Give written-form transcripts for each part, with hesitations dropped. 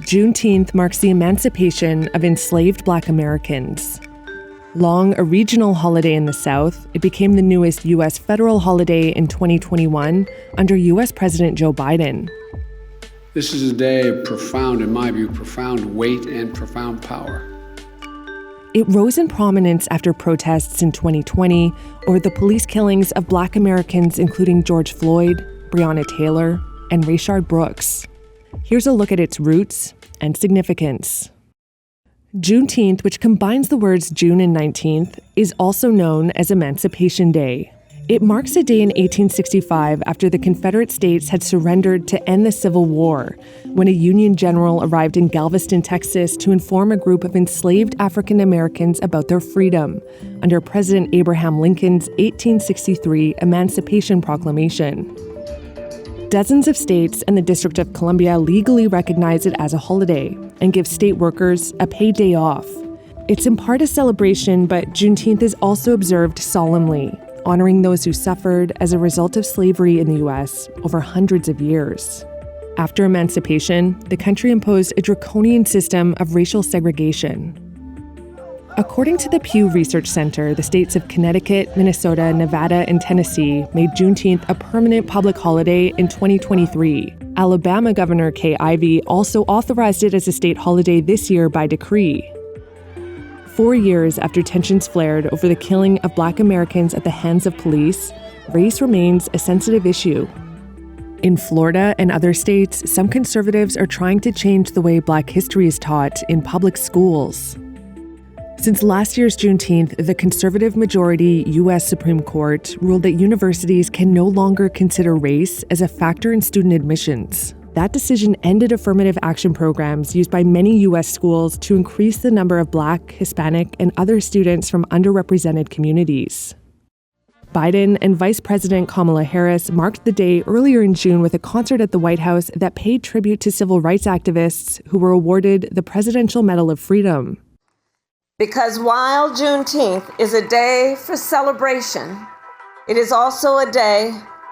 Juneteenth marks the emancipation of enslaved Black Americans. Long a regional holiday in the South, it became the newest U.S. federal holiday in 2021 under U.S. President Joe Biden. This is a day of profound, in my view, profound weight and profound power. It rose in prominence after protests in 2020 over the police killings of Black Americans, including George Floyd, Breonna Taylor, and Rayshard Brooks. Here's a look at its roots and significance. Juneteenth, which combines the words June and 19th, is also known as Emancipation Day. It marks a day in 1865 after the Confederate States had surrendered to end the Civil War, when a Union general arrived in Galveston, Texas, to inform a group of enslaved African Americans about their freedom under President Abraham Lincoln's 1863 Emancipation Proclamation. Dozens of states and the District of Columbia legally recognize it as a holiday and give state workers a paid day off. It's in part a celebration, but Juneteenth is also observed solemnly, honoring those who suffered as a result of slavery in the U.S. over hundreds of years. After emancipation, the country imposed a draconian system of racial segregation. According to the Pew Research Center, the states of Connecticut, Minnesota, Nevada, and Tennessee made Juneteenth a permanent public holiday in 2023. Alabama Governor Kay Ivey also authorized it as a state holiday this year by decree. 4 years after tensions flared over the killing of Black Americans at the hands of police, race remains a sensitive issue. In Florida and other states, some conservatives are trying to change the way Black history is taught in public schools. Since last year's Juneteenth, the conservative-majority U.S. Supreme Court ruled that universities can no longer consider race as a factor in student admissions. That decision ended affirmative action programs used by many U.S. schools to increase the number of Black, Hispanic, and other students from underrepresented communities. Biden and Vice President Kamala Harris marked the day earlier in June with a concert at the White House that paid tribute to civil rights activists who were awarded the Presidential Medal of Freedom. Because while Juneteenth is a day for celebration, it is also a day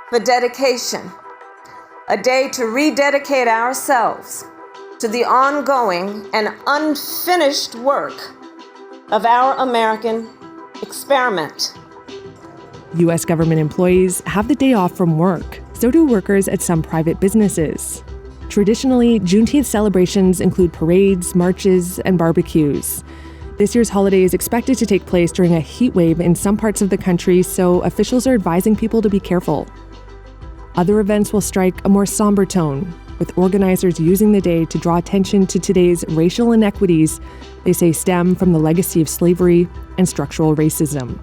for dedication, a day to rededicate ourselves to the ongoing and unfinished work of our American experiment. U.S. government employees have the day off from work. So do workers at some private businesses. Traditionally, Juneteenth celebrations include parades, marches, and barbecues. This year's holiday is expected to take place during a heat wave in some parts of the country, so officials are advising people to be careful. Other events will strike a more somber tone, with organizers using the day to draw attention to today's racial inequities they say stem from the legacy of slavery and structural racism.